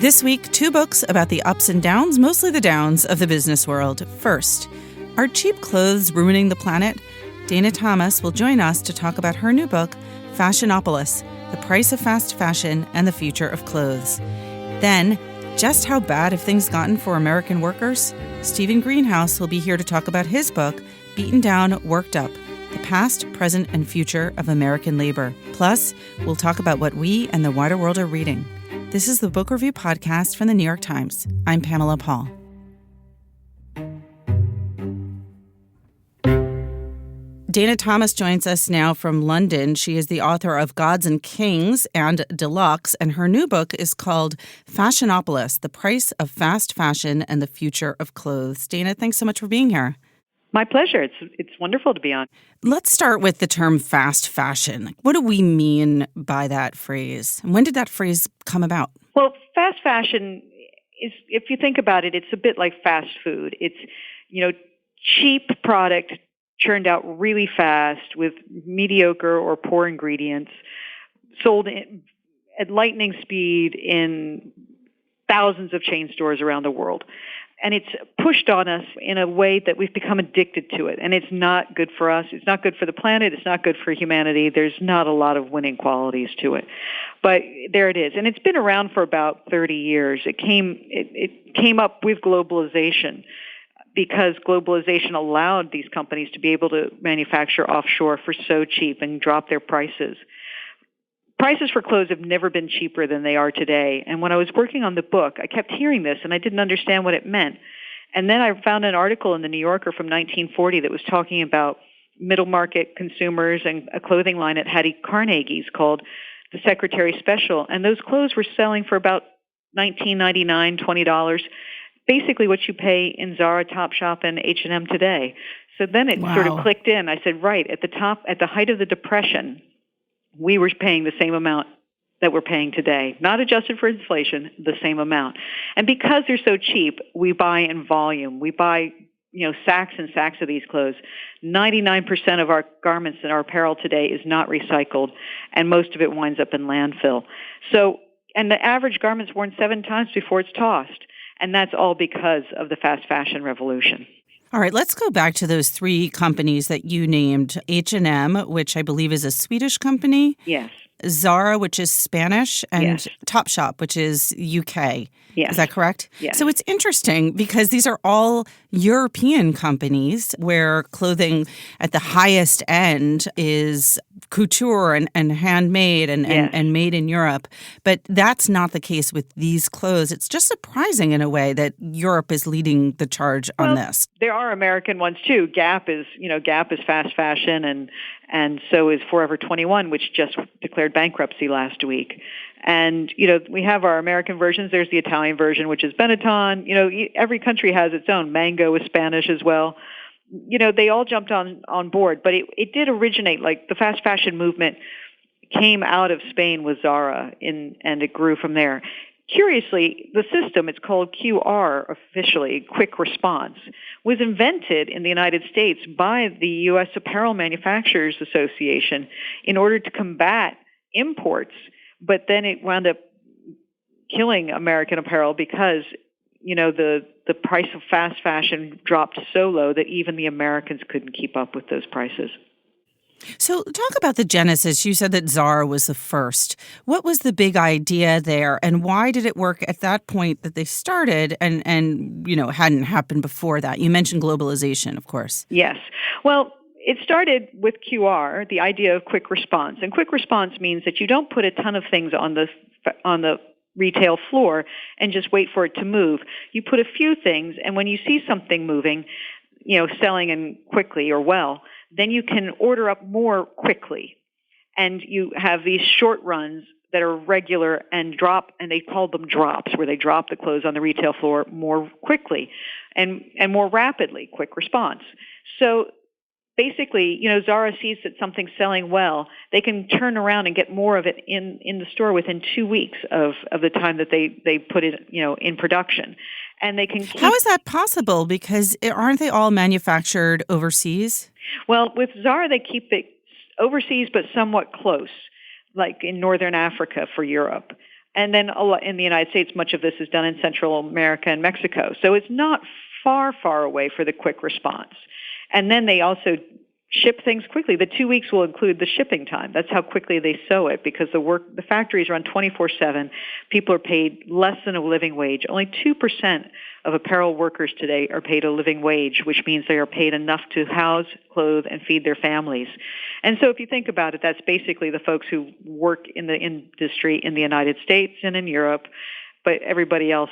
This week, 2 books about the ups and downs, mostly the downs, of the business world. First, are cheap clothes ruining the planet? Dana Thomas will join us to talk about her new book, Fashionopolis, The Price of Fast Fashion and the Future of Clothes. Then, just how bad have things gotten for American workers? Stephen Greenhouse will be here to talk about his book, Beaten Down, Worked Up, The Past, Present, and Future of American Labor. Plus, we'll talk about what we and the wider world are reading. This is the Book Review Podcast from the New York Times. I'm Pamela Paul. Dana Thomas joins us now from London. She is the author of Gods and Kings and Deluxe, and her new book is called Fashionopolis, The Price of Fast Fashion and the Future of Clothes. Dana, thanks so much for being here. My pleasure. It's wonderful to be on. Let's start with the term fast fashion. What do we mean by that phrase? And when did that phrase come about? Well, fast fashion is, if you think about it, it's a bit like fast food. It's, cheap product churned out really fast with mediocre or poor ingredients, sold at lightning speed in thousands of chain stores around the world. And it's pushed on us in a way that we've become addicted to it. And it's not good for us. It's not good for the planet. It's not good for humanity. There's not a lot of winning qualities to it. But there it is. And it's been around for about 30 years. It came up with globalization because globalization allowed these companies to be able to manufacture offshore for so cheap and drop their prices. Prices for clothes have never been cheaper than they are today. And when I was working on the book, I kept hearing this, and I didn't understand what it meant. And then I found an article in the New Yorker from 1940 that was talking about middle market consumers and a clothing line at Hattie Carnegie's called the Secretary Special. And those clothes were selling for about $19.99, $20, basically what you pay in Zara, Topshop, and H&M today. So then it sort of clicked in. I said, right, at the height of the Depression, we were paying the same amount that we're paying today, not adjusted for inflation, the same amount. And because they're so cheap, we buy in volume. We buy, sacks and sacks of these clothes. 99% of our garments and our apparel today is not recycled, and most of it winds up in landfill. So, and the average garment's worn 7 times before it's tossed. And that's all because of the fast fashion revolution. All right, let's go back to those 3 companies that you named. H&M, which I believe is a Swedish company. Yes. Zara, which is Spanish, and yes. Topshop, which is UK. Yes. Is that correct? Yes. So it's interesting because these are all European companies where clothing at the highest end is couture and handmade and made in Europe. But that's not the case with these clothes. It's just surprising in a way that Europe is leading the charge on this. There are American ones too. Gap is fast fashion, and so is Forever 21, which just declared bankruptcy last week. And, we have our American versions. There's the Italian version, which is Benetton. Every country has its own. Mango is Spanish as well. They all jumped on board, but it did originate, like the fast fashion movement came out of Spain with Zara, and it grew from there. Curiously, the system, it's called QR officially, quick response, was invented in the United States by the U.S. Apparel Manufacturers Association in order to combat imports, but then it wound up killing American apparel because, the price of fast fashion dropped so low that even the Americans couldn't keep up with those prices. So talk about the genesis. You said that Zara was the first. What was the big idea there, and why did it work at that point that they started and hadn't happened before that? You mentioned globalization, of course. Yes. Well, it started with QR, the idea of quick response. And quick response means that you don't put a ton of things on the retail floor and just wait for it to move. You put a few things, and when you see something moving, selling in quickly or well, then you can order up more quickly. And you have these short runs that are regular and drop, and they call them drops, where they drop the clothes on the retail floor more quickly and more rapidly, quick response. So basically, Zara sees that something's selling well, they can turn around and get more of it in the store within 2 weeks of the time that they put it, in production. And they can keep... How is that possible? Because aren't they all manufactured overseas? Well, with Zara, they keep it overseas, but somewhat close, like in Northern Africa for Europe. And then in the United States, much of this is done in Central America and Mexico. So it's not far, far away for the quick response. And then they also ship things quickly. The 2 weeks will include the shipping time. That's how quickly they sew it, because the factories run 24/7. People are paid less than a living wage. Only 2% of apparel workers today are paid a living wage, which means they are paid enough to house, clothe, and feed their families. And so if you think about it, that's basically the folks who work in the industry in the United States and in Europe, but everybody else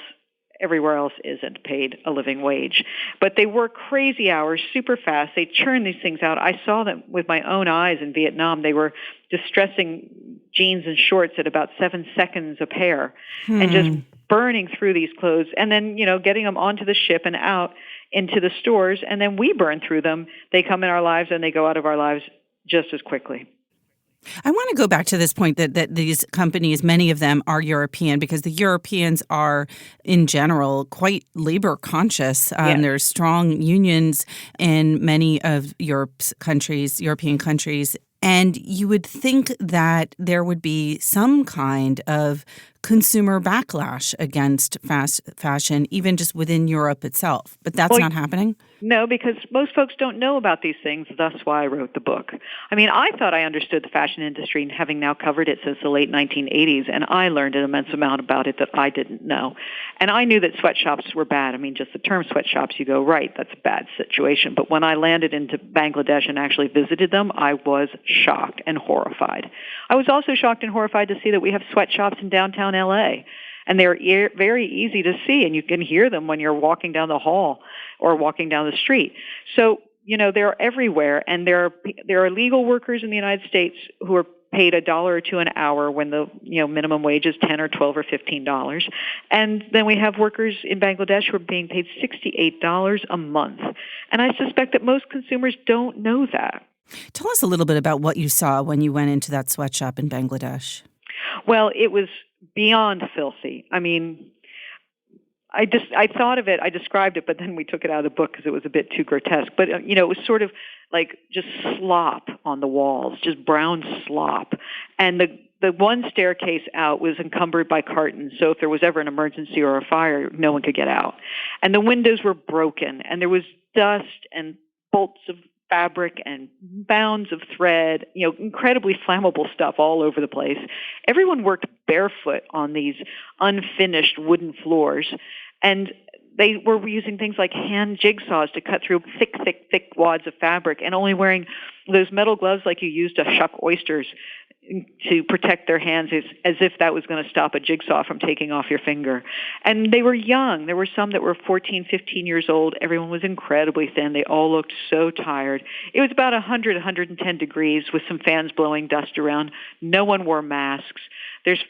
everywhere else isn't paid a living wage. But they work crazy hours, super fast. They churn these things out. I saw them with my own eyes in Vietnam. They were distressing jeans and shorts at about 7 seconds a pair and just burning through these clothes and then, getting them onto the ship and out into the stores. And then we burn through them. They come in our lives and they go out of our lives just as quickly. I want to go back to this point that these companies, many of them are European, because the Europeans are, in general, quite labor conscious. Yes. There's strong unions in many of European countries. And you would think that there would be some kind of consumer backlash against fast fashion, even just within Europe itself. But that's not happening? No, because most folks don't know about these things. That's why I wrote the book. I mean, I thought I understood the fashion industry, having now covered it since the late 1980s, and I learned an immense amount about it that I didn't know. And I knew that sweatshops were bad. I mean, just the term sweatshops, you go, right, that's a bad situation. But when I landed into Bangladesh and actually visited them, I was shocked and horrified. I was also shocked and horrified to see that we have sweatshops in downtown L.A., and they're very easy to see, and you can hear them when you're walking down the hall or walking down the street. So, they're everywhere, and there are legal workers in the United States who are paid $1 or $2 an hour when the minimum wage is $10 or $12 or $15. And then we have workers in Bangladesh who are being paid $68 a month. And I suspect that most consumers don't know that. Tell us a little bit about what you saw when you went into that sweatshop in Bangladesh. Well, it was beyond filthy. I mean, I thought of it, I described it, but then we took it out of the book because it was a bit too grotesque. But, it was sort of like just slop on the walls, just brown slop. And the one staircase out was encumbered by cartons, so if there was ever an emergency or a fire, no one could get out. And the windows were broken, and there was dust and bolts of fabric and bounds of thread, incredibly flammable stuff all over the place. Everyone worked barefoot on these unfinished wooden floors, and they were using things like hand jigsaws to cut through thick wads of fabric, and only wearing those metal gloves like you use to shuck oysters to protect their hands, as if that was going to stop a jigsaw from taking off your finger. And they were young. There were some that were 14, 15 years old. Everyone was incredibly thin. They all looked so tired. It was about 100, 110 degrees with some fans blowing dust around. No one wore masks. There's,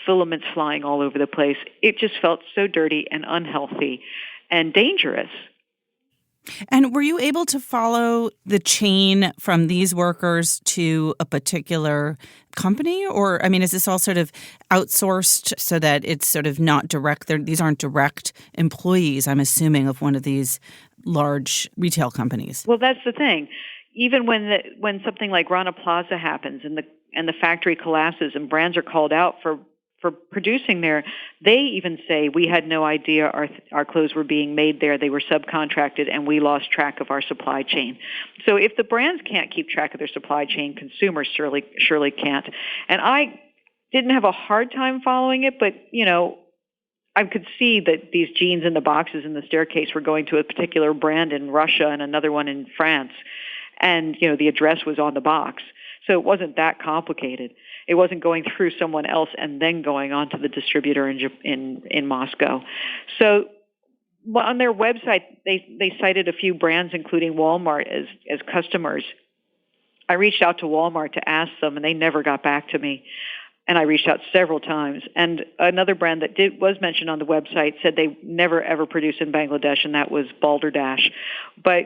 filaments flying all over the place. It just felt so dirty and unhealthy and dangerous. And were you able to follow the chain from these workers to a particular company? Or, is this all sort of outsourced so that it's sort of not direct? These aren't direct employees, I'm assuming, of one of these large retail companies. Well, that's the thing. Even when something like Rana Plaza happens and the factory collapses and brands are called out for producing there, they even say, we had no idea our clothes were being made there. They were subcontracted, and we lost track of our supply chain. So if the brands can't keep track of their supply chain, consumers surely can't. And I didn't have a hard time following it, but, I could see that these jeans in the boxes in the staircase were going to a particular brand in Russia and another one in France. And, the address was on the box. So it wasn't that complicated. It wasn't going through someone else and then going on to the distributor in Moscow. So on their website, they cited a few brands, including Walmart, as customers. I reached out to Walmart to ask them, and they never got back to me. And I reached out several times. And another brand that was mentioned on the website said they never, ever produce in Bangladesh, and that was Balderdash. But,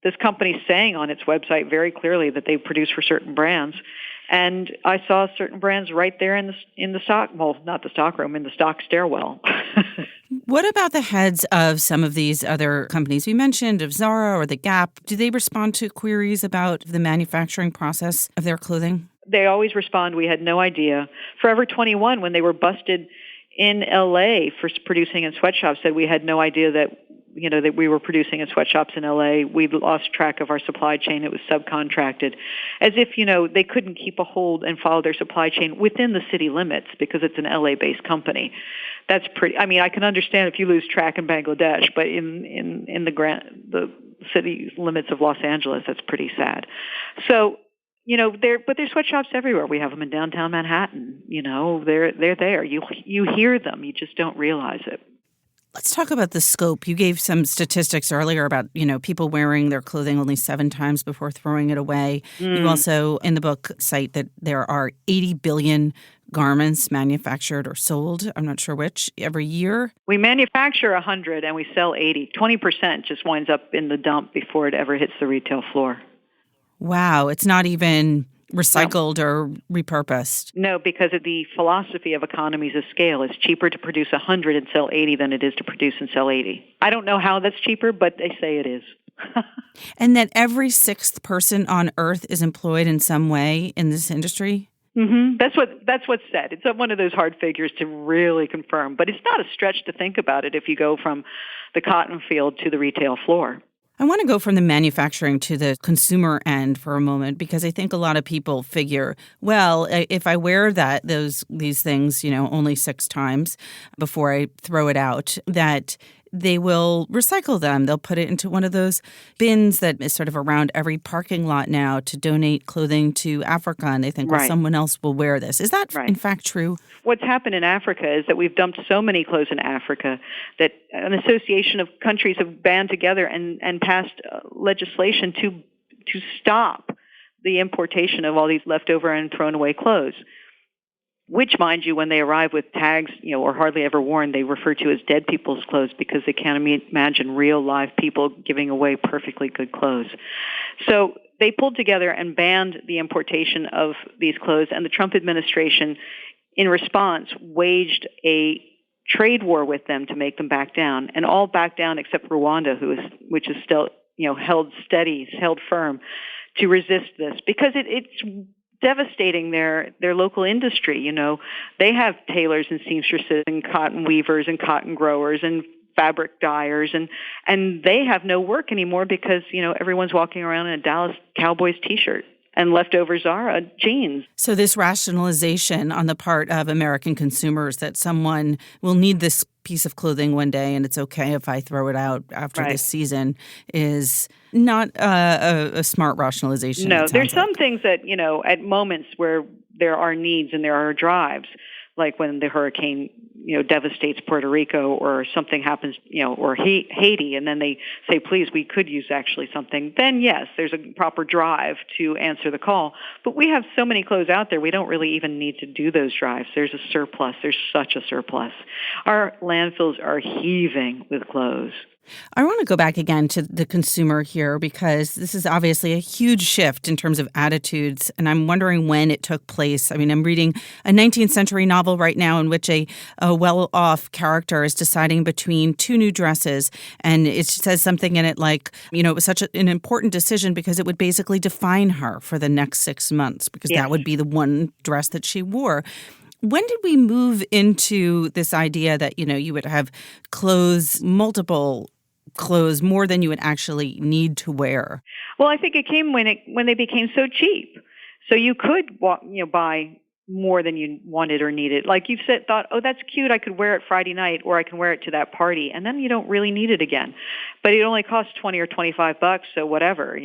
this company's saying on its website very clearly that they produce for certain brands. And I saw certain brands right there in the stock, well, not the stock room, in the stock stairwell. What about the heads of some of these other companies we mentioned, of Zara or The Gap? Do they respond to queries about the manufacturing process of their clothing? they always respond, we had no idea. Forever 21, when they were busted in L.A. for producing in sweatshops, said we had no idea that we were producing in sweatshops in L.A. We lost track of our supply chain. It was subcontracted. As if, they couldn't keep a hold and follow their supply chain within the city limits because it's an L.A.-based company. That's pretty, I can understand if you lose track in Bangladesh, but in the city limits of Los Angeles, that's pretty sad. So, there's sweatshops everywhere. We have them in downtown Manhattan. They're there. You hear them. You just don't realize it. Let's talk about the scope. You gave some statistics earlier about, people wearing their clothing only 7 times before throwing it away. You also, in the book, cite that there are 80 billion garments manufactured or sold, I'm not sure which, every year. We manufacture 100 and we sell 80. 20% just winds up in the dump before it ever hits the retail floor. Wow. It's not even recycled or repurposed. No, because of the philosophy of economies of scale. It's cheaper to produce 100 and sell 80 than it is to produce and sell 80. I don't know how that's cheaper, but they say it is. And that every 6th person on Earth is employed in some way in this industry? Mm-hmm. That's what's said. It's one of those hard figures to really confirm, but it's not a stretch to think about it if you go from the cotton field to the retail floor. I want to go from the manufacturing to the consumer end for a moment, because I think a lot of people figure, well, if I wear these things, only 6 times before I throw it out, that they will recycle them. They'll put it into one of those bins that is sort of around every parking lot now to donate clothing to Africa. And they think, well, someone else will wear this. Is that in fact true? What's happened in Africa is that we've dumped so many clothes in Africa that an association of countries have band together and passed legislation to stop the importation of all these leftover and thrown away clothes. Which, mind you, when they arrive with tags, or hardly ever worn, they refer to as dead people's clothes because they can't imagine real live people giving away perfectly good clothes. So they pulled together and banned the importation of these clothes, and the Trump administration, in response, waged a trade war with them to make them back down, and all backed down except Rwanda, which is still, held steady, held firm to resist this, because it's devastating their local industry. They have tailors and seamstresses and cotton weavers and cotton growers and fabric dyers, and they have no work anymore because, everyone's walking around in a Dallas Cowboys t-shirt and leftover Zara jeans. So this rationalization on the part of American consumers that someone will need this piece of clothing one day and it's okay if I throw it out after this season is not a smart rationalization. No, there's some things that, at moments where there are needs and there are drives, like when the hurricane, devastates Puerto Rico or something happens, or Haiti, and then they say, please, we could use actually something, then yes, there's a proper drive to answer the call. But we have so many clothes out there, we don't really even need to do those drives. There's a surplus. There's such a surplus. Our landfills are heaving with clothes. I want to go back again to the consumer here, because this is obviously a huge shift in terms of attitudes, and I'm wondering when it took place. I mean, I'm reading a 19th century novel right now in which a well-off character is deciding between 2 new dresses, and it says something in it like, it was such an important decision because it would basically define her for the next 6 months, because that would be the one dress that she wore. When did we move into this idea that, you would have multiple clothes more than you would actually need to wear? Well, I think it came when they became so cheap. So you could buy more than you wanted or needed. Like you've thought, oh, that's cute, I could wear it Friday night, or I can wear it to that party, and then you don't really need it again. But it only costs $20 or $25, so whatever,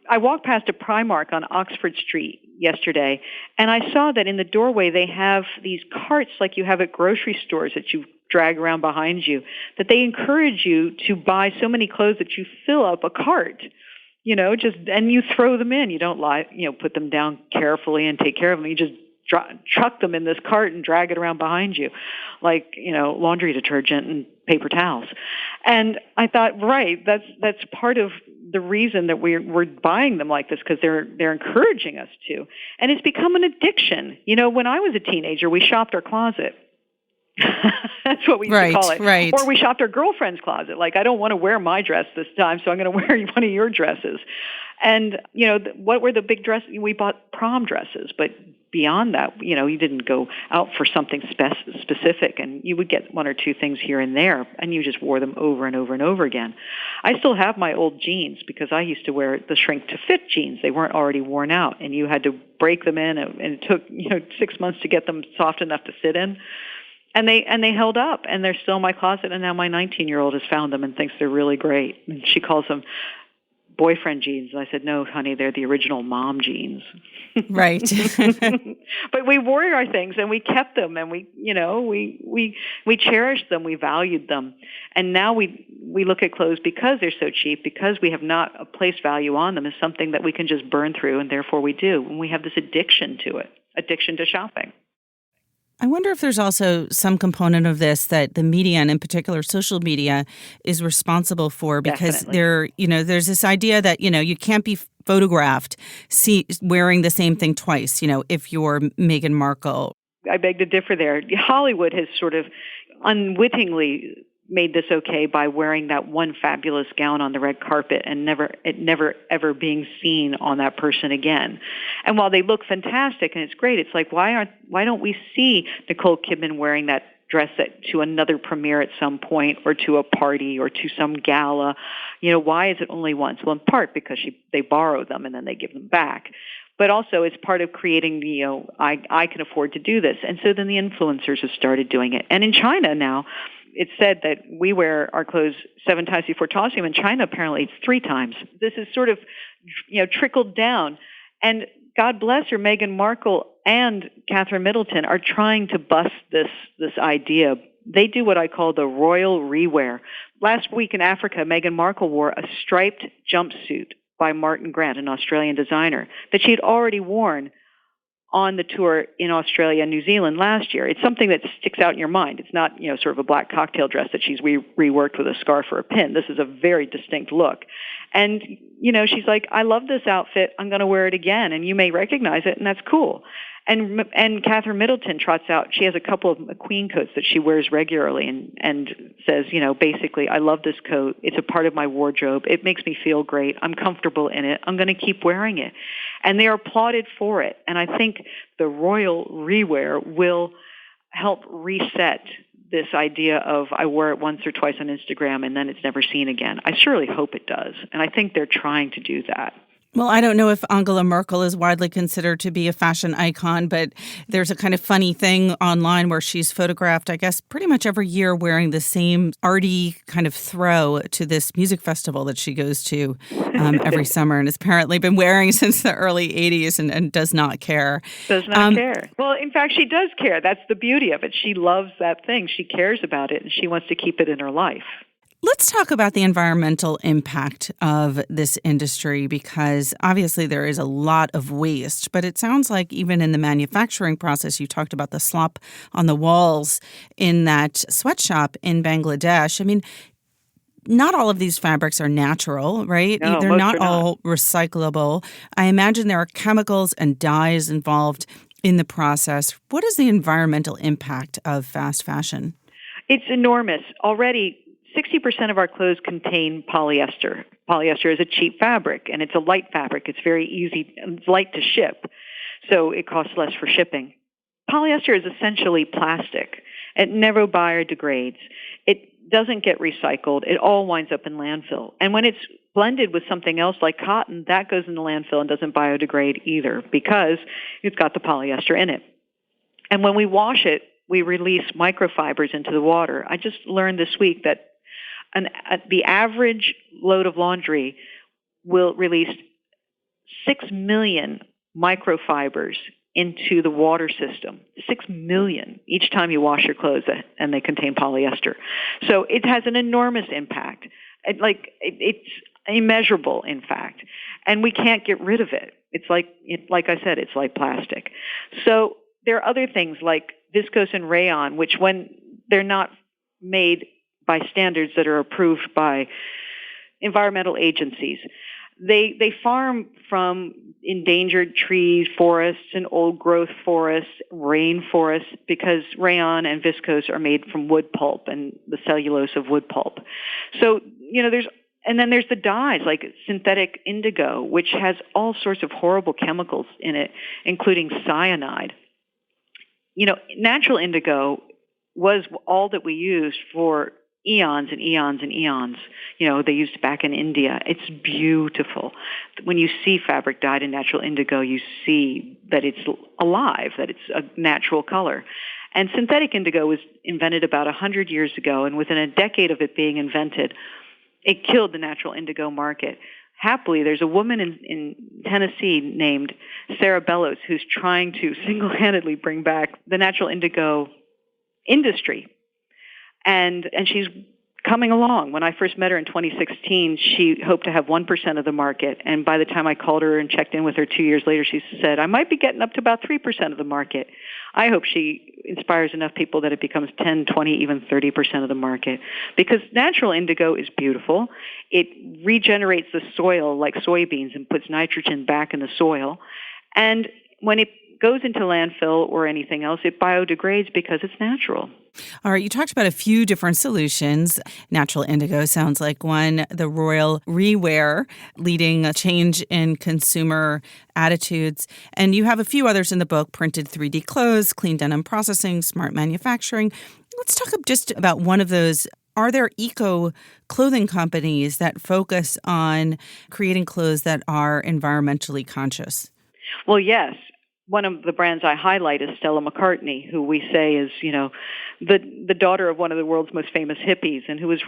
I walked past a Primark on Oxford Street yesterday, and I saw that in the doorway they have these carts like you have at grocery stores that you drag around behind you, that they encourage you to buy so many clothes that you fill up a cart, and you throw them in. You don't put them down carefully and take care of them. You just chuck them in this cart and drag it around behind you, like, laundry detergent and paper towels. And I thought, right, that's part of the reason that we're buying them like this, because they're encouraging us to. And it's become an addiction. When I was a teenager, we shopped our closet. That's what we used to call it. Right. Or we shopped our girlfriend's closet. Like, I don't want to wear my dress this time, so I'm going to wear one of your dresses. And, what were the big dresses? We bought prom dresses, but beyond that, you didn't go out for something specific, and you would get one or two things here and there, and you just wore them over and over and over again. I still have my old jeans because I used to wear the shrink-to-fit jeans. They weren't already worn out, and you had to break them in, and it took 6 months to get them soft enough to sit in. And they held up, and they're still in my closet, and now my 19-year-old has found them and thinks they're really great. And she calls them boyfriend jeans. And I said, no, honey, they're the original mom jeans. Right. But we wore our things, and we kept them, and we cherished them, we valued them. And now we look at clothes because they're so cheap, because we have not placed value on them, as something that we can just burn through, and therefore we do. And we have this addiction to it, addiction to shopping. I wonder if there's also some component of this that the media, and in particular social media, is responsible for, because there's this idea that, you can't be photographed wearing the same thing twice, if you're Meghan Markle. I beg to differ there. Hollywood has sort of unwittingly made this okay by wearing that one fabulous gown on the red carpet and never ever being seen on that person again. And while they look fantastic and it's great, it's like, why don't we see Nicole Kidman wearing that dress to another premiere at some point, or to a party, or to some gala? Why is it only once? Well, in part because they borrow them and then they give them back. But also it's part of creating I can afford to do this. And so then the influencers have started doing it. And in China now, it's said that we wear our clothes 7 times before tossing them. In China, apparently, it's 3 times. This is sort of, trickled down. And God bless her, Meghan Markle and Catherine Middleton are trying to bust this idea. They do what I call the royal rewear. Last week in Africa, Meghan Markle wore a striped jumpsuit by Martin Grant, an Australian designer, that she had already worn on the tour in Australia and New Zealand last year. It's something that sticks out in your mind. It's not, sort of a black cocktail dress that she's reworked with a scarf or a pin. This is a very distinct look. And, she's like, I love this outfit. I'm going to wear it again. And you may recognize it, and that's cool. And Catherine Middleton trots out, she has a couple of McQueen coats that she wears regularly and says, basically, I love this coat. It's a part of my wardrobe. It makes me feel great. I'm comfortable in it. I'm going to keep wearing it. And they are applauded for it. And I think the royal rewear will help reset this idea of I wear it once or twice on Instagram and then it's never seen again. I surely hope it does. And I think they're trying to do that. Well, I don't know if Angela Merkel is widely considered to be a fashion icon, but there's a kind of funny thing online where she's photographed, I guess, pretty much every year wearing the same arty kind of throw to this music festival that she goes to every summer, and has apparently been wearing since the early 80s and does not care. Does not care. Well, in fact, she does care. That's the beauty of it. She loves that thing. She cares about it, and she wants to keep it in her life. Let's talk about the environmental impact of this industry, because obviously there is a lot of waste, but it sounds like even in the manufacturing process, you talked about the slop on the walls in that sweatshop in Bangladesh. I mean, not all of these fabrics are natural, right? No, they're most not are not all recyclable. I imagine there are chemicals and dyes involved in the process. What is the environmental impact of fast fashion? It's enormous. Already, 60% of our clothes contain polyester. Polyester is a cheap fabric, and it's a light fabric. It's very easy, it's light to ship, so it costs less for shipping. Polyester is essentially plastic. It never biodegrades. It doesn't get recycled. It all winds up in landfill. And when it's blended with something else like cotton, that goes in the landfill and doesn't biodegrade either because it's got the polyester in it. And when we wash it, we release microfibers into the water. I just learned this week that the average load of laundry will release 6 million microfibers into the water system. 6 million each time you wash your clothes, and they contain polyester. So it has an enormous impact. It's immeasurable, in fact, and we can't get rid of it. It's like I said, it's like plastic. So there are other things like viscose and rayon, which when they're not made by standards that are approved by environmental agencies, they farm from endangered trees, forests, and old growth forests, rainforests, because rayon and viscose are made from wood pulp and the cellulose of wood pulp. So, there's And then there's the dyes, like synthetic indigo, which has all sorts of horrible chemicals in it, including cyanide. Natural indigo was all that we used for eons and eons and eons. They used it back in India. It's beautiful. When you see fabric dyed in natural indigo, you see that it's alive, that it's a natural color. And synthetic indigo was invented about 100 years ago, and within a decade of it being invented, it killed the natural indigo market. Happily, there's a woman in Tennessee named Sarah Bellows who's trying to single-handedly bring back the natural indigo industry. And she's coming along. When I first met her in 2016, she hoped to have 1% of the market. And by the time I called her and checked in with her 2 years later, she said, I might be getting up to about 3% of the market. I hope she inspires enough people that it becomes 10, 20, even 30% of the market. Because natural indigo is beautiful. It regenerates the soil like soybeans and puts nitrogen back in the soil. And when it goes into landfill or anything else, it biodegrades because it's natural. All right, you talked about a few different solutions. Natural indigo sounds like one, the royal rewear, leading a change in consumer attitudes. And you have a few others in the book: printed 3D clothes, clean denim processing, smart manufacturing. Let's talk just about one of those. Are there eco clothing companies that focus on creating clothes that are environmentally conscious? Well, yes. One of the brands I highlight is Stella McCartney, who we say is, the daughter of one of the world's most famous hippies, and who was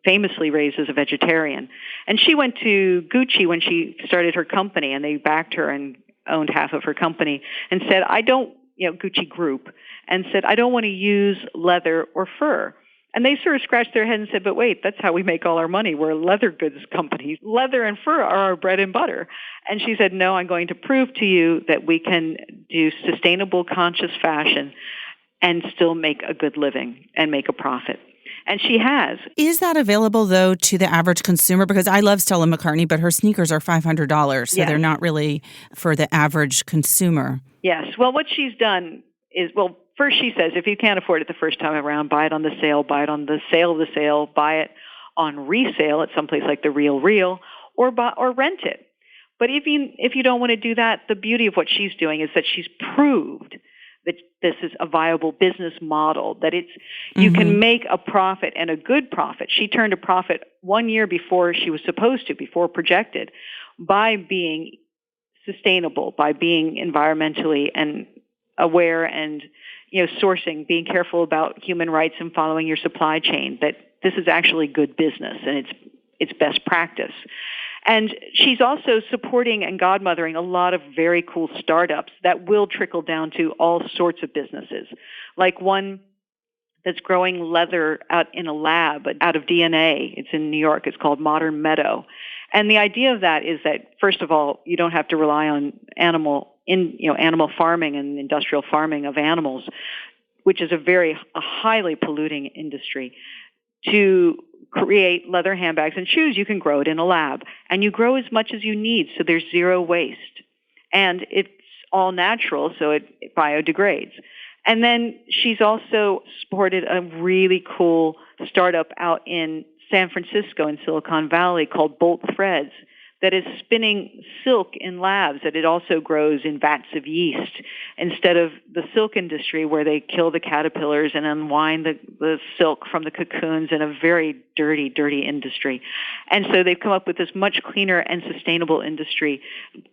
famously raised as a vegetarian. And she went to Gucci when she started her company, and they backed her and owned half of her company, and said, Gucci Group, and said, I don't want to use leather or fur. And they sort of scratched their head and said, but wait, that's how we make all our money. We're a leather goods company. Leather and fur are our bread and butter. And she said, no, I'm going to prove to you that we can do sustainable, conscious fashion and still make a good living and make a profit. And she has. Is that available, though, to the average consumer? Because I love Stella McCartney, but her sneakers are $500, so They're not really for the average consumer. Yes. Well, what she's done is, first, she says, if you can't afford it the first time around, buy it on the sale, buy it on the sale of the sale, buy it on resale at someplace like the Real, or rent it. But if you don't want to do that, the beauty of what she's doing is that she's proved that this is a viable business model, that you can make a profit, and a good profit. She turned a profit 1 year before she was supposed to, before projected, by being sustainable, by being environmentally and aware and sourcing, being careful about human rights and following your supply chain, that this is actually good business and it's best practice. And she's also supporting and godmothering a lot of very cool startups that will trickle down to all sorts of businesses, like one that's growing leather out in a lab out of DNA. It's in New York. It's called Modern Meadow. And the idea of that is that, first of all, you don't have to rely on animal farming and industrial farming of animals, which is a highly polluting industry. To create leather handbags and shoes, you can grow it in a lab, and you grow as much as you need, so there's zero waste. And it's all natural, so it biodegrades. And then she's also supported a really cool startup out in San Francisco in Silicon Valley called Bolt Threads that is spinning silk in labs, that it also grows in vats of yeast instead of the silk industry where they kill the caterpillars and unwind the silk from the cocoons in a very dirty, dirty industry. And so they've come up with this much cleaner and sustainable industry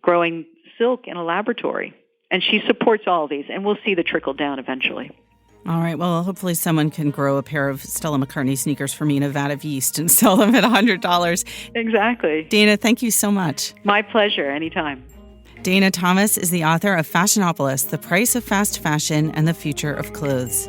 growing silk in a laboratory. And she supports all of these, and we'll see the trickle down eventually. All right. Well, hopefully someone can grow a pair of Stella McCartney sneakers for me in a vat of yeast and sell them at $100. Exactly. Dana, thank you so much. My pleasure. Anytime. Dana Thomas is the author of Fashionopolis, The Price of Fast Fashion and the Future of Clothes.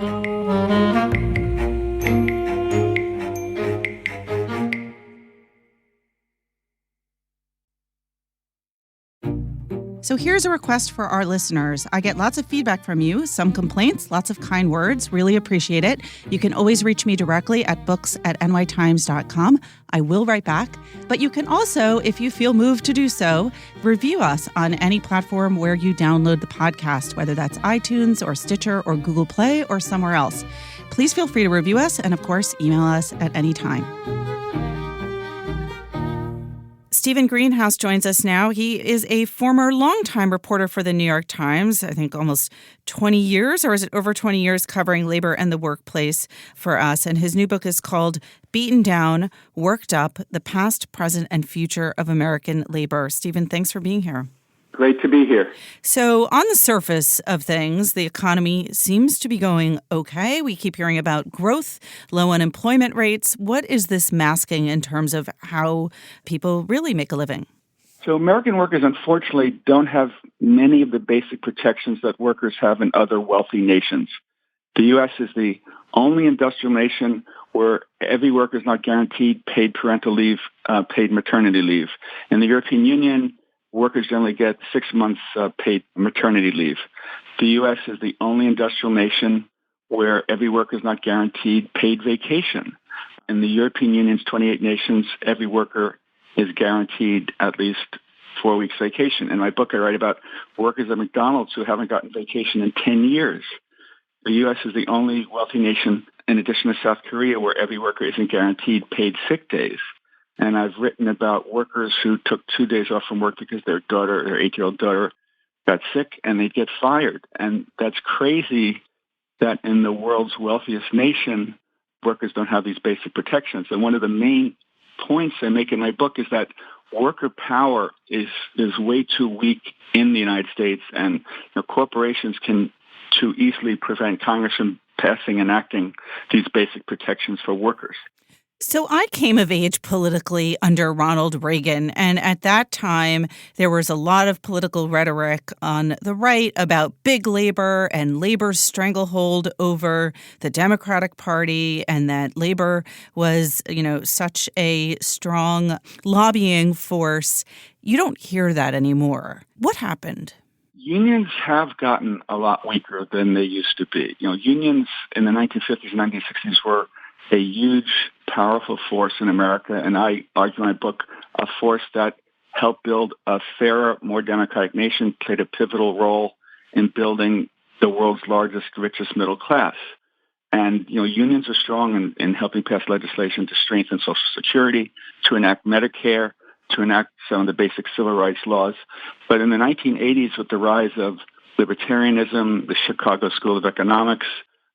So here's a request for our listeners. I get lots of feedback from you, some complaints, lots of kind words. Really appreciate it. You can always reach me directly at books@nytimes.com. I will write back. But you can also, if you feel moved to do so, review us on any platform where you download the podcast, whether that's iTunes or Stitcher or Google Play or somewhere else. Please feel free to review us and, of course, email us at any time. Stephen Greenhouse joins us now. He is a former longtime reporter for the New York Times, I think almost 20 years, or is it over 20 years, covering labor and the workplace for us. And his new book is called Beaten Down, Worked Up, The Past, Present, and Future of American Labor. Stephen, thanks for being here. Great to be here. So on the surface of things, the economy seems to be going okay. We keep hearing about growth, low unemployment rates. What is this masking in terms of how people really make a living? So American workers, unfortunately, don't have many of the basic protections that workers have in other wealthy nations. The U.S. is the only industrial nation where every worker is not guaranteed paid parental leave, paid maternity leave. In the European Union, workers generally get 6 months paid maternity leave. The U.S. is the only industrial nation where every worker is not guaranteed paid vacation. In the European Union's 28 nations, every worker is guaranteed at least 4 weeks vacation. In my book, I write about workers at McDonald's who haven't gotten vacation in 10 years. The U.S. is the only wealthy nation, in addition to South Korea, where every worker isn't guaranteed paid sick days. And I've written about workers who took 2 days off from work because their 8-year-old daughter, got sick and they get fired. And that's crazy that in the world's wealthiest nation, workers don't have these basic protections. And one of the main points I make in my book is that worker power is way too weak in the United States, and corporations can too easily prevent Congress from passing and enacting these basic protections for workers. So I came of age politically under Ronald Reagan, and at that time, there was a lot of political rhetoric on the right about big labor and labor's stranglehold over the Democratic Party, and that labor was, such a strong lobbying force. You don't hear that anymore. What happened? Unions have gotten a lot weaker than they used to be. Unions in the 1950s and 1960s were a huge, powerful force in America, and I argue in my book, a force that helped build a fairer, more democratic nation, played a pivotal role in building the world's largest, richest middle class. And, unions are strong in helping pass legislation to strengthen Social Security, to enact Medicare, to enact some of the basic civil rights laws. But in the 1980s, with the rise of libertarianism, the Chicago School of Economics,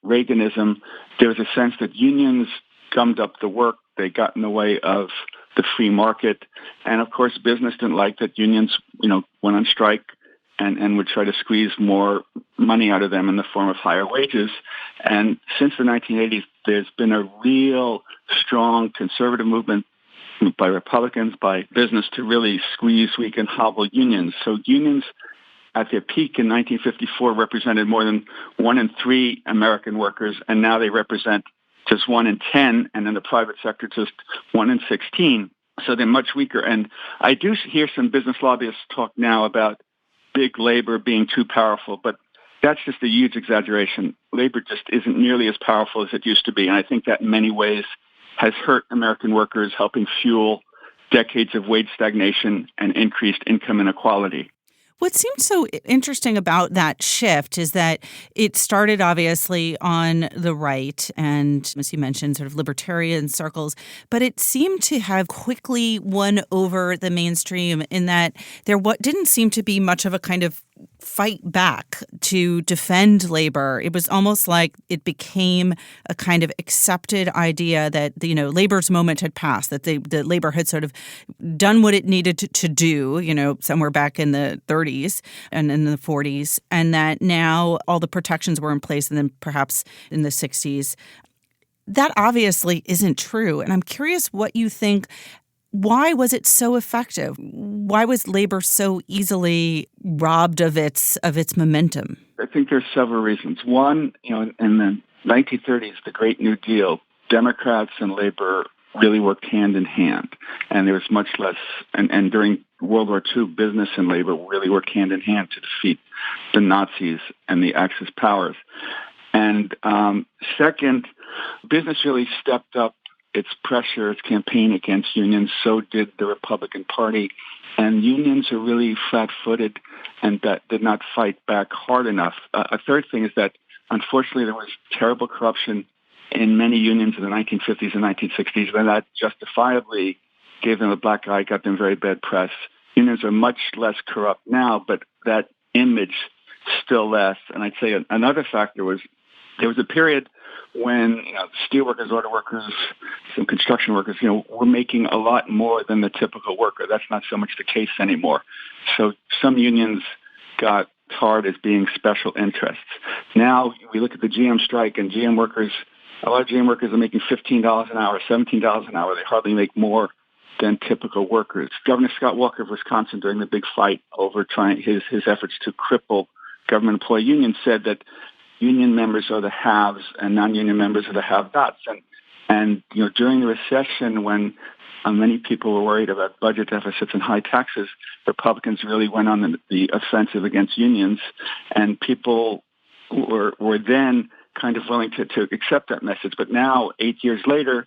Reaganism, there was a sense that unions gummed up the work. They got in the way of the free market. And of course, business didn't like that unions, went on strike and would try to squeeze more money out of them in the form of higher wages. And since the 1980s, there's been a real strong conservative movement by Republicans, by business, to really squeeze, weaken, hobble unions. So unions at their peak in 1954 represented more than 1 in 3 American workers, and now they represent just 1 in 10, and in the private sector, just 1 in 16. So they're much weaker. And I do hear some business lobbyists talk now about big labor being too powerful, but that's just a huge exaggeration. Labor just isn't nearly as powerful as it used to be, and I think that in many ways has hurt American workers, helping fuel decades of wage stagnation and increased income inequality. What seems so interesting about that shift is that it started obviously on the right and, as you mentioned, sort of libertarian circles, but it seemed to have quickly won over the mainstream in that there didn't seem to be much of a kind of fight back to defend labor. It was almost like it became a kind of accepted idea that, labor's moment had passed, that the labor had sort of done what it needed to do, somewhere back in the 30s and in the 40s, and that now all the protections were in place, and then perhaps in the 60s. That obviously isn't true. And I'm curious what you think. Why was it so effective? Why was labor so easily robbed of its momentum? I think there's several reasons. One, in the 1930s, the Great New Deal, Democrats and labor really worked hand in hand. And there was much less, and during World War II, business and labor really worked hand in hand to defeat the Nazis and the Axis powers. And second, business really stepped up its pressure, its campaign against unions. So did the Republican Party. And unions are really flat-footed and that did not fight back hard enough. A third thing is that, unfortunately, there was terrible corruption in many unions in the 1950s and 1960s, and that justifiably gave them a black eye, got them very bad press. Unions are much less corrupt now, but that image still lasts. And I'd say another factor was there was a period when steel workers, auto workers, some construction workers, were making a lot more than the typical worker. That's not so much the case anymore. So some unions got tarred as being special interests. Now we look at the GM strike, and GM workers, a lot of GM workers are making $15 an hour, $17 an hour. They hardly make more than typical workers. Governor Scott Walker of Wisconsin, during the big fight over trying his efforts to cripple government employee unions, said that union members are the haves and non-union members are the have-nots. And during the recession, when many people were worried about budget deficits and high taxes, Republicans really went on the offensive against unions, and people were then kind of willing to accept that message. But now, 8 years later,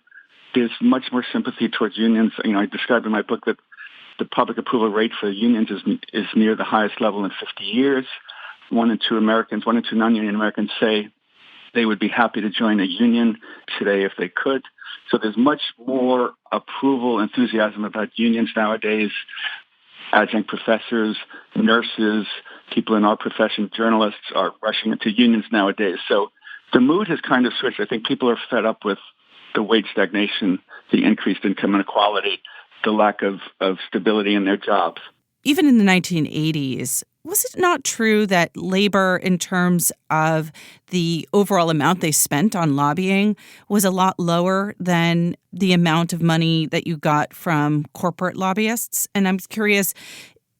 there's much more sympathy towards unions. I described in my book that the public approval rate for unions is near the highest level in 50 years. 1 in 2 non-union Americans say they would be happy to join a union today if they could. So there's much more approval, enthusiasm about unions nowadays. Adjunct professors, nurses, people in our profession, journalists are rushing into unions nowadays. So the mood has kind of switched. I think people are fed up with the wage stagnation, the increased income inequality, the lack of stability in their jobs. Even in the 1980s, was it not true that labor, in terms of the overall amount they spent on lobbying, was a lot lower than the amount of money that you got from corporate lobbyists? And I'm curious,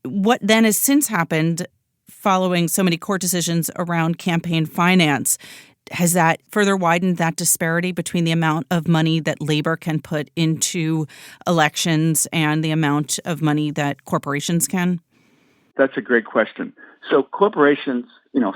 what then has since happened following so many court decisions around campaign finance? Has that further widened that disparity between the amount of money that labor can put into elections and the amount of money that corporations can? That's a great question. So corporations,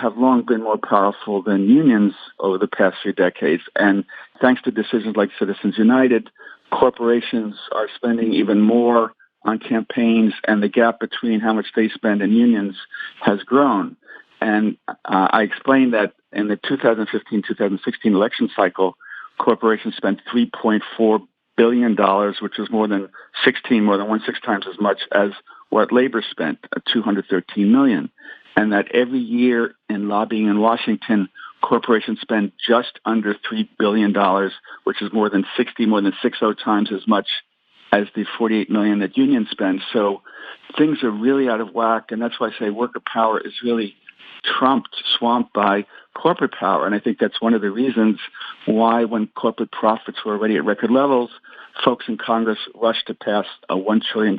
have long been more powerful than unions over the past few decades. And thanks to decisions like Citizens United, corporations are spending even more on campaigns, and the gap between how much they spend and unions has grown. And I explained that in the 2015-2016 election cycle, corporations spent $3.4 billion, which is more than 6 times as much as what labor spent, $213 million. And that every year in lobbying in Washington, corporations spend just under $3 billion, which is more than 60 times as much as the $48 million that unions spend. So things are really out of whack, and that's why I say worker power is really swamped by corporate power. And I think that's one of the reasons why, when corporate profits were already at record levels, folks in Congress rushed to pass a $1 trillion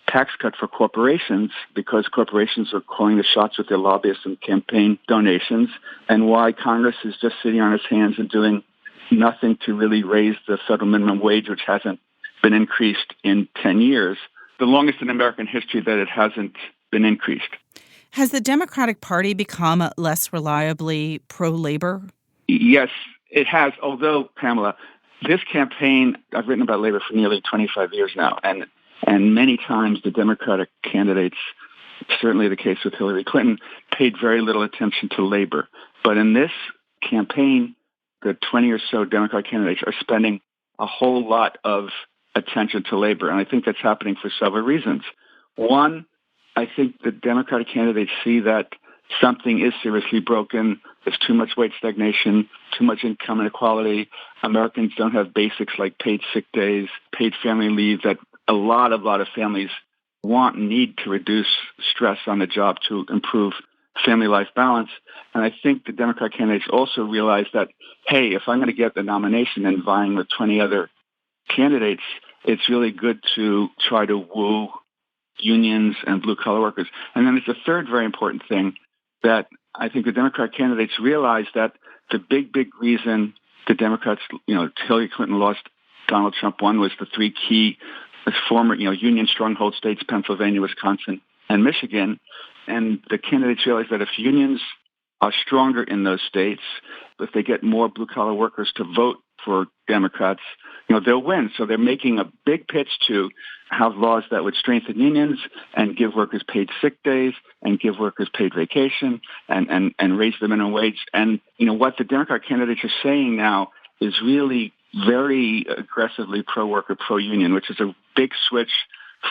tax cut for corporations, because corporations are calling the shots with their lobbyists and campaign donations, and why Congress is just sitting on its hands and doing nothing to really raise the federal minimum wage, which hasn't been increased in 10 years, the longest in American history that it hasn't been increased. Has the Democratic Party become less reliably pro-labor? Yes, it has. Although, Pamela, this campaign, I've written about labor for nearly 25 years now, and many times the Democratic candidates, certainly the case with Hillary Clinton, paid very little attention to labor. But in this campaign, the 20 or so Democratic candidates are spending a whole lot of attention to labor, and I think that's happening for several reasons. One, I think the Democratic candidates see that something is seriously broken. There's too much wage stagnation, too much income inequality. Americans don't have basics like paid sick days, paid family leave that a lot of families want and need to reduce stress on the job to improve family life balance. And I think the Democratic candidates also realize that, hey, if I'm going to get the nomination and vying with 20 other candidates, it's really good to try to woo unions and blue-collar workers. And then there's a third very important thing that I think the Democratic candidates realize, that the big reason the Democrats, Hillary Clinton lost, Donald Trump won, was the 3 key former, union stronghold states, Pennsylvania, Wisconsin, and Michigan. And the candidates realize that if unions are stronger in those states, if they get more blue-collar workers to vote for Democrats, they'll win. So they're making a big pitch to have laws that would strengthen unions and give workers paid sick days and give workers paid vacation and raise the minimum wage. And, what the Democratic candidates are saying now is really very aggressively pro-worker, pro-union, which is a big switch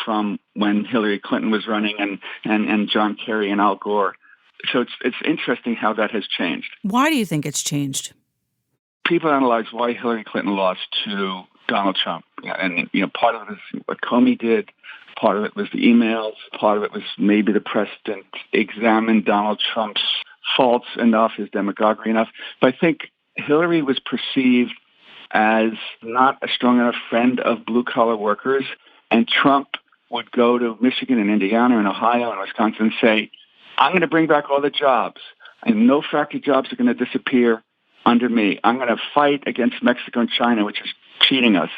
from when Hillary Clinton was running and John Kerry and Al Gore. So it's interesting how that has changed. Why do you think it's changed? People analyze why Hillary Clinton lost to Donald Trump. And, part of it is what Comey did. Part of it was the emails. Part of it was maybe the president examined Donald Trump's faults enough, his demagoguery enough. But I think Hillary was perceived as not a strong enough friend of blue-collar workers. And Trump would go to Michigan and Indiana and Ohio and Wisconsin and say, I'm going to bring back all the jobs, and no factory jobs are going to disappear under me. I'm going to fight against Mexico and China, which is cheating us,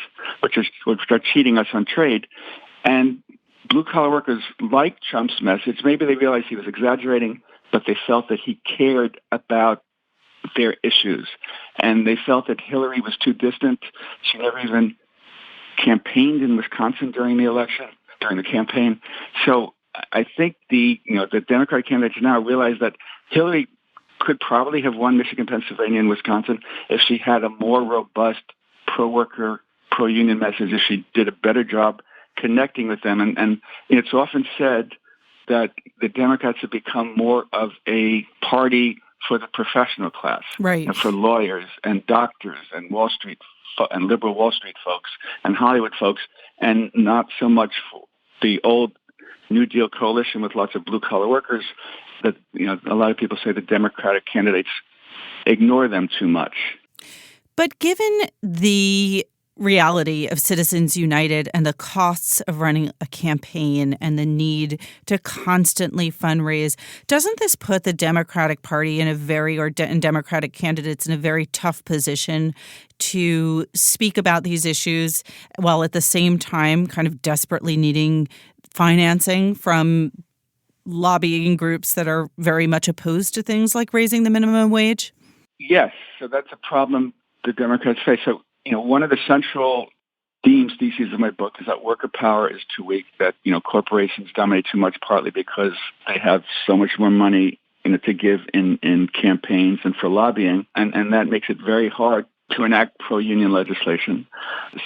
which are cheating us on trade. And blue-collar workers liked Trump's message. Maybe they realized he was exaggerating, but they felt that he cared about their issues. And they felt that Hillary was too distant. She never even campaigned in Wisconsin during the campaign. So I think the Democratic candidates now realize that Hillary could probably have won Michigan, Pennsylvania, and Wisconsin if she had a more robust pro-worker, pro-union message, if she did a better job connecting with them. And it's often said that the Democrats have become more of a party for the professional class, right? For lawyers and doctors and Wall Street and liberal Wall Street folks and Hollywood folks, and not so much for the old New Deal coalition with lots of blue-collar workers. That a lot of people say the Democratic candidates ignore them too much. But given the reality of Citizens United and the costs of running a campaign and the need to constantly fundraise, doesn't this put the Democratic Party and Democratic candidates in a very tough position to speak about these issues while at the same time kind of desperately needing financing from lobbying groups that are very much opposed to things like raising the minimum wage? Yes, so that's a problem the Democrats face. So, one of the central theses of my book is that worker power is too weak, that, corporations dominate too much, partly because they have so much more money, to give in campaigns and for lobbying, and that makes it very hard to enact pro-union legislation.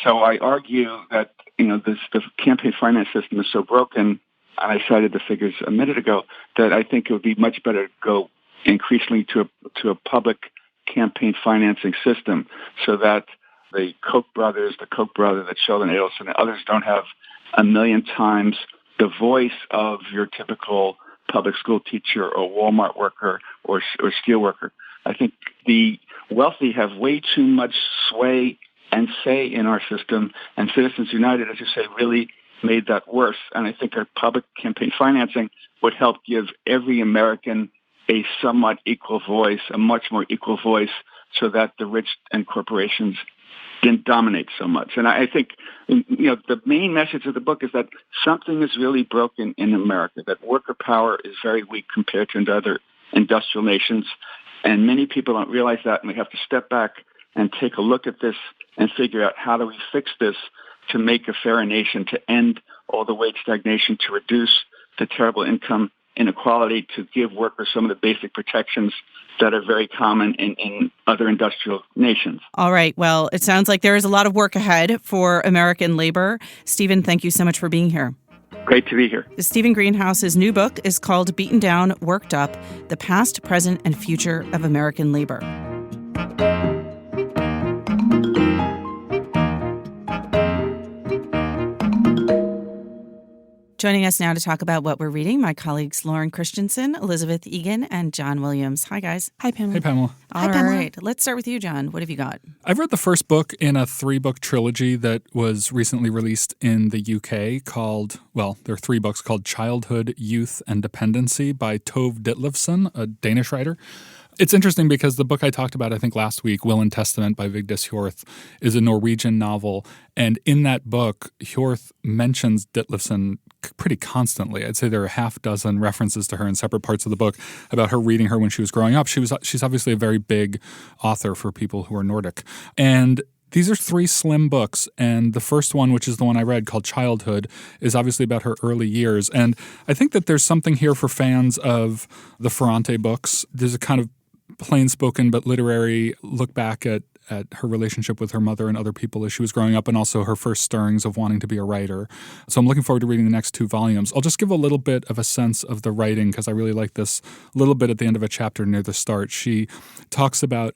So I argue that, the campaign finance system is so broken, and I cited the figures a minute ago, that I think it would be much better to go increasingly to a public campaign financing system, so that the Koch brother, the Sheldon Adelson, and others don't have a million times the voice of your typical public school teacher or Walmart worker or steel worker. I think the wealthy have way too much sway and say in our system, and Citizens United, as you say, really made that worse. And I think our public campaign financing would help give every American a somewhat equal voice, a much more equal voice, so that the rich and corporations didn't dominate so much. And I think, the main message of the book is that something is really broken in America, that worker power is very weak compared to other industrial nations. And many people don't realize that, and we have to step back and take a look at this and figure out how do we fix this to make a fairer nation, to end all the wage stagnation, to reduce the terrible income inequality, to give workers some of the basic protections that are very common in other industrial nations. All right. Well, it sounds like there is a lot of work ahead for American labor. Stephen, thank you so much for being here. Great to be here. Stephen Greenhouse's new book is called Beaten Down, Worked Up, The Past, Present, and Future of American Labor. Joining us now to talk about what we're reading, my colleagues Lauren Christensen, Elizabeth Egan, and John Williams. Hi, guys. Hi, Pamela. Hey, Pamela. All right. Let's start with you, John. What have you got? I've read the first book in a 3-book trilogy that was recently released in the UK called, there are 3 books called Childhood, Youth, and Dependency by Tove Ditlevsen, a Danish writer. It's interesting because the book I talked about, I think last week, Will and Testament by Vigdis Hjorth, is a Norwegian novel. And in that book, Hjorth mentions Ditlevsen pretty constantly. I'd say there are 6 references to her in separate parts of the book about her reading her when she was growing up. She's obviously a very big author for people who are Nordic. And these are 3 slim books, and the first one, which is the one I read, called Childhood, is obviously about her early years. And I think that there's something here for fans of the Ferrante books. There's a kind of plain-spoken but literary look back at at her relationship with her mother and other people as she was growing up, and also her first stirrings of wanting to be a writer. So I'm looking forward to reading the next 2 volumes. I'll just give a little bit of a sense of the writing because I really like this little bit at the end of a chapter near the start. She talks about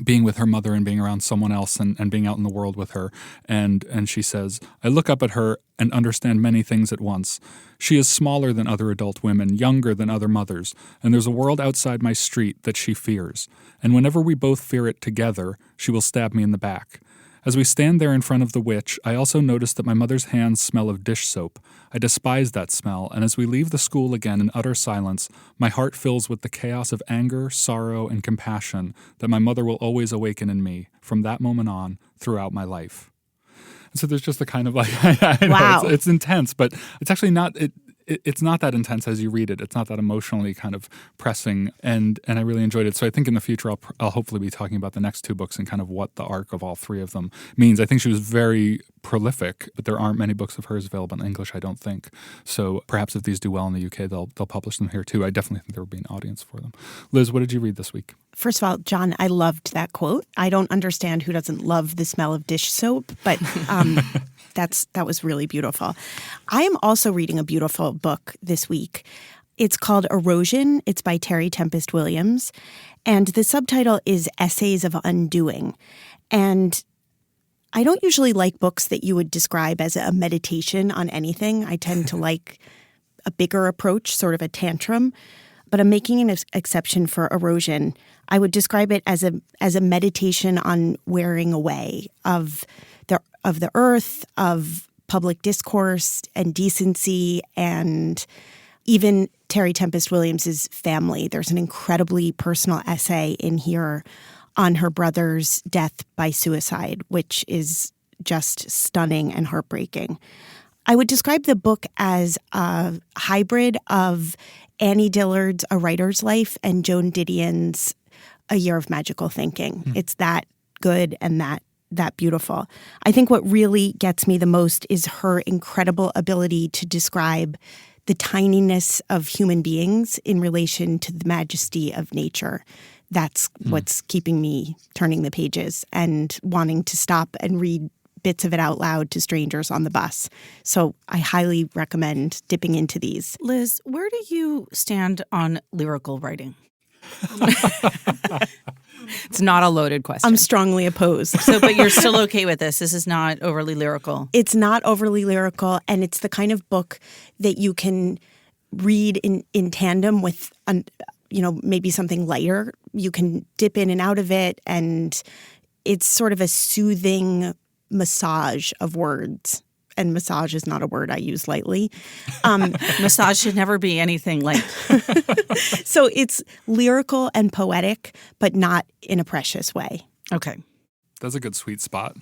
being with her mother and being around someone else and being out in the world with her. And she says, I look up at her and understand many things at once. She is smaller than other adult women, younger than other mothers, and there's a world outside my street that she fears. And whenever we both fear it together, she will stab me in the back. As we stand there in front of the witch, I also notice that my mother's hands smell of dish soap. I despise that smell, and as we leave the school again in utter silence, my heart fills with the chaos of anger, sorrow, and compassion that my mother will always awaken in me from that moment on throughout my life. And so there's just the kind of like, I know wow. It's intense, but it's actually not, it's not that intense as you read it. It's not that emotionally kind of pressing, and I really enjoyed it. So I think in the future I'll hopefully be talking about the next 2 books and kind of what the arc of all 3 of them means. I think she was very prolific, but there aren't many books of hers available in English, I don't think. So perhaps if these do well in the UK, they'll publish them here too. I definitely think there will be an audience for them. Liz, what did you read this week? First of all, John, I loved that quote. I don't understand who doesn't love the smell of dish soap, but that was really beautiful. I am also reading a beautiful book this week. It's called Erosion. It's by Terry Tempest Williams. And the subtitle is Essays of Undoing. And I don't usually like books that you would describe as a meditation on anything. I tend to like a bigger approach, sort of a tantrum. But I'm making an exception for Erosion. I would describe it as a meditation on wearing away of the earth, of public discourse and decency, and even Terry Tempest Williams's family. There's an incredibly personal essay in here on her brother's death by suicide, which is just stunning and heartbreaking. I would describe the book as a hybrid of Annie Dillard's A Writer's Life and Joan Didion's A Year of Magical Thinking. It's that good and that beautiful. I think what really gets me the most is her incredible ability to describe the tininess of human beings in relation to the majesty of nature. That's what's keeping me turning the pages and wanting to stop and read bits of it out loud to strangers on the bus. So I highly recommend dipping into these. Liz, where do you stand on lyrical writing? It's not a loaded question. I'm strongly opposed. But you're still okay with this? This is not overly lyrical? It's not overly lyrical, and it's the kind of book that you can read in tandem with, maybe something lighter. You can dip in and out of it, and it's sort of a soothing massage of words. And massage is not a word I use lightly. Massage should never be anything light. So it's lyrical and poetic, but not in a precious way. Okay. That's a good sweet spot.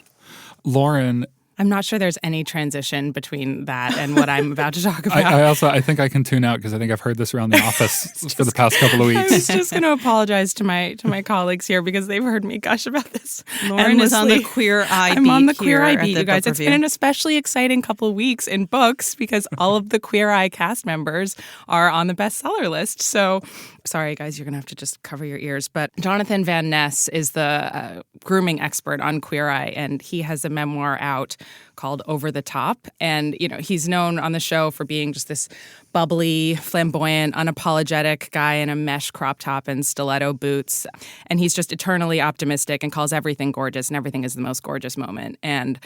Lauren, I'm not sure there's any transition between that and what I'm about to talk about. I think I can tune out because I think I've heard this around the office for the past couple of I weeks. was just going to apologize to my colleagues here because they've heard me gush about this. Lauren is on the Queer Eye beat. I'm on the Queer Eye here beat, at the you guys. book It's review. been an especially exciting couple of weeks in books because all of the Queer Eye cast members are on the bestseller list. So, sorry, guys, you're going to have to just cover your ears. But Jonathan Van Ness is the grooming expert on Queer Eye, and he has a memoir out called Over the Top. And, he's known on the show for being just this bubbly, flamboyant, unapologetic guy in a mesh crop top and stiletto boots. And he's just eternally optimistic and calls everything gorgeous, and everything is the most gorgeous moment. And,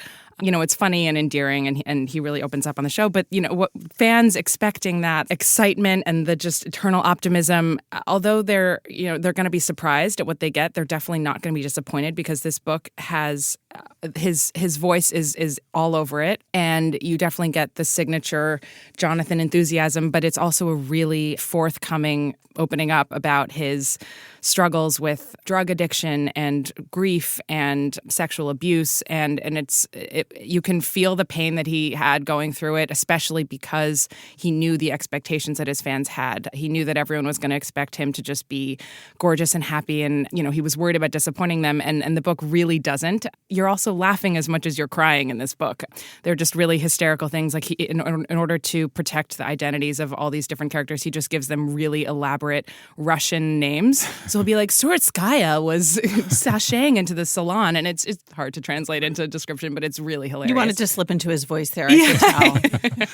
it's funny and endearing, and he really opens up on the show. But, what fans expecting that excitement and the just eternal optimism, although they're going to be surprised at what they get, they're definitely not going to be disappointed because this book has his voice is all over it, and you definitely get the signature Jonathan enthusiasm, but it's also a really forthcoming opening up about his struggles with drug addiction and grief and sexual abuse, and you can feel the pain that he had going through it, especially because he knew the expectations that his fans had. He knew that everyone was going to expect him to just be gorgeous and happy, and he was worried about disappointing them, and the book really doesn't. You're you're also laughing as much as you're crying in this book. They're just really hysterical things. Like in order to protect the identities of all these different characters, he just gives them really elaborate Russian names. So he'll be like, Surtskaya was sashaying into the salon, and it's hard to translate into a description, but it's really hilarious. You wanted to slip into his voice there, I could tell.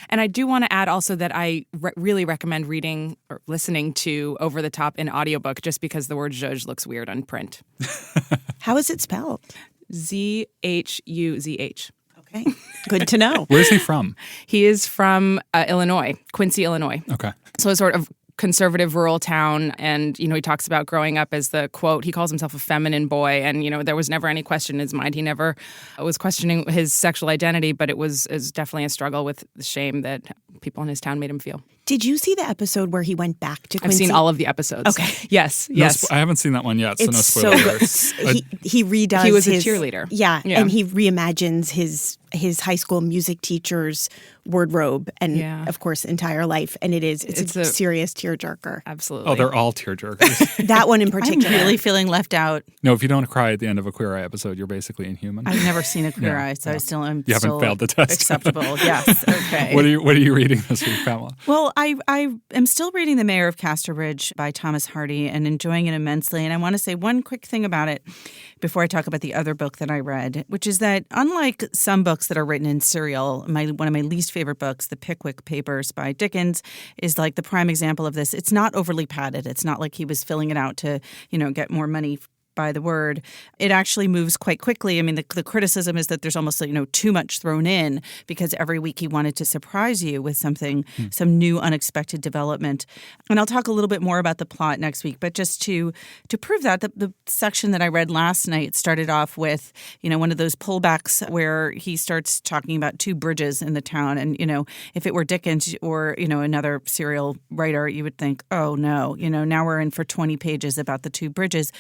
And I do want to add also that I really recommend reading or listening to Over the Top in audiobook, just because the word zhuzh looks weird on print. How is it spelled? Zhuzh. Okay, good to know. Where's he from? He is from Illinois, Quincy, Illinois. Okay. So a sort of conservative rural town, and he talks about growing up as the quote, he calls himself a feminine boy, and there was never any question in his mind. He never was questioning his sexual identity, but it was definitely a struggle with the shame that people in his town made him feel. Did you see the episode where he went back to Quincy? I've seen all of the episodes. Okay. Yes. I haven't seen that one yet, so It's no spoiler alerts. He redoes. He was his a cheerleader. Yeah, and he reimagines his high school music teacher's wardrobe and, of course, entire life. And it's a serious tearjerker. Absolutely. Oh, they're all tearjerkers. That one in particular. I'm really feeling left out. No, if you don't cry at the end of a Queer Eye episode, you're basically inhuman. I've never seen a Queer Eye, so I still am. You haven't failed the test. Acceptable. Yes. Okay. What are you reading this week, Pamela? Well, I am still reading The Mayor of Casterbridge by Thomas Hardy and enjoying it immensely. And I want to say one quick thing about it before I talk about the other book that I read, which is that unlike some books that are written in serial, one of my least favorite books, The Pickwick Papers by Dickens, is like the prime example of this. It's not overly padded. It's not like he was filling it out to, get more money by the word. It actually moves quite quickly. I mean, the criticism is that there's almost too much thrown in because every week he wanted to surprise you with something, some new unexpected development. And I'll talk a little bit more about the plot next week. But just to prove that, the section that I read last night started off with one of those pullbacks where he starts talking about two bridges in the town. And if it were Dickens or another serial writer, you would think, oh no, now we're in for 20 pages about the two bridges.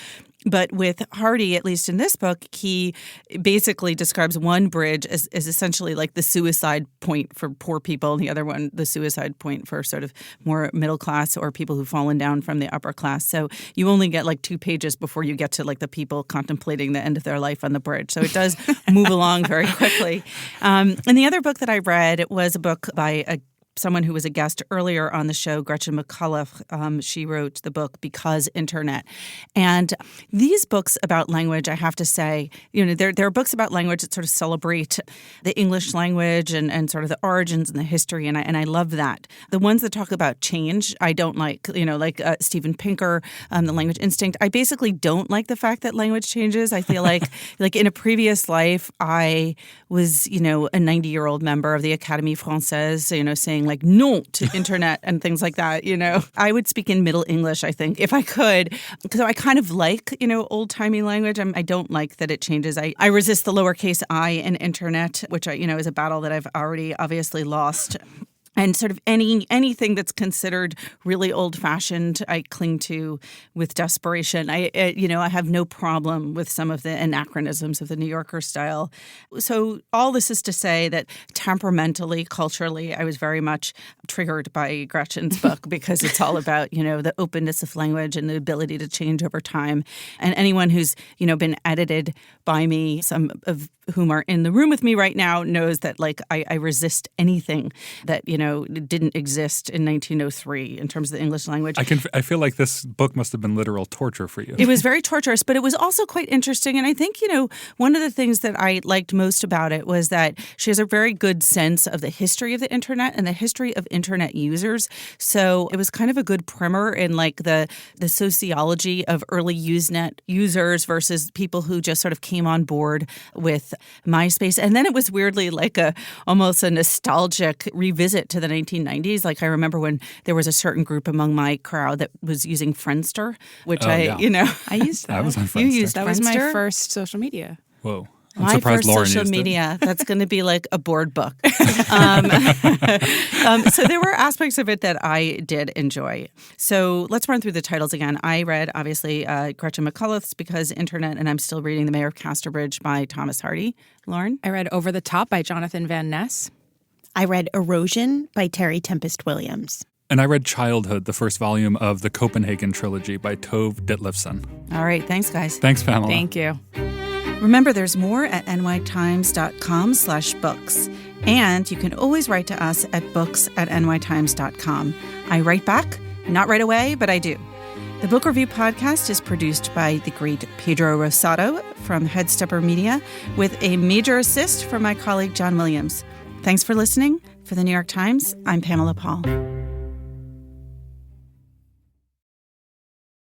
But with Hardy, at least in this book, he basically describes one bridge as essentially like the suicide point for poor people, and the other one, the suicide point for sort of more middle class or people who've fallen down from the upper class. So you only get like 2 pages before you get to like the people contemplating the end of their life on the bridge. So it does move along very quickly. And the other book that I read was a book by someone who was a guest earlier on the show, Gretchen McCullough. She wrote the book Because Internet. And these books about language, I have to say, there are books about language that sort of celebrate the English language and sort of the origins and the history, and I love that. The ones that talk about change, I don't like, like Steven Pinker, The Language Instinct. I basically don't like the fact that language changes. I feel like in a previous life, I was, a 90-year-old member of the Académie Française, saying like non to internet and things like that. I would speak in Middle English, I think, if I could. So I kind of like, old-timey language. I don't like that it changes. I resist the lowercase I in internet, which is a battle that I've already obviously lost. And sort of anything that's considered really old-fashioned, I cling to with desperation. I have no problem with some of the anachronisms of the New Yorker style. So all this is to say that temperamentally, culturally, I was very much triggered by Gretchen's book because it's all about, the openness of language and the ability to change over time. And anyone who's, been edited by me, some of whom are in the room with me right now, knows that I resist anything that, didn't exist in 1903 in terms of the English language. I feel like this book must have been literal torture for you. It was very torturous, but it was also quite interesting. And I think, one of the things that I liked most about it was that she has a very good sense of the history of the internet and the history of internet users. So it was kind of a good primer in the sociology of early Usenet users versus people who just sort of came on board with MySpace. And then it was weirdly almost a nostalgic revisit to the 1990s. I remember when there was a certain group among my crowd that was using Friendster, which I used that. I was on Friendster. You used that. Friendster? Was my first social media. Whoa. I'm my surprised first Lauren social used media, that's going to be like a board book. So there were aspects of it that I did enjoy. So let's run through the titles again. I read, obviously, Gretchen McCullough's Because Internet, and I'm still reading The Mayor of Casterbridge by Thomas Hardy. Lauren? I read Over the Top by Jonathan Van Ness. I read Erosion by Terry Tempest Williams. And I read Childhood, the first volume of the Copenhagen trilogy by Tove Ditlevsen. All right. Thanks, guys. Thanks, Pamela. Thank you. Remember, there's more at nytimes.com/books. And you can always write to us at books@nytimes.com. I write back, not right away, but I do. The Book Review Podcast is produced by the great Pedro Rosado from Headstepper Media, with a major assist from my colleague John Williams. Thanks for listening. For the New York Times, I'm Pamela Paul.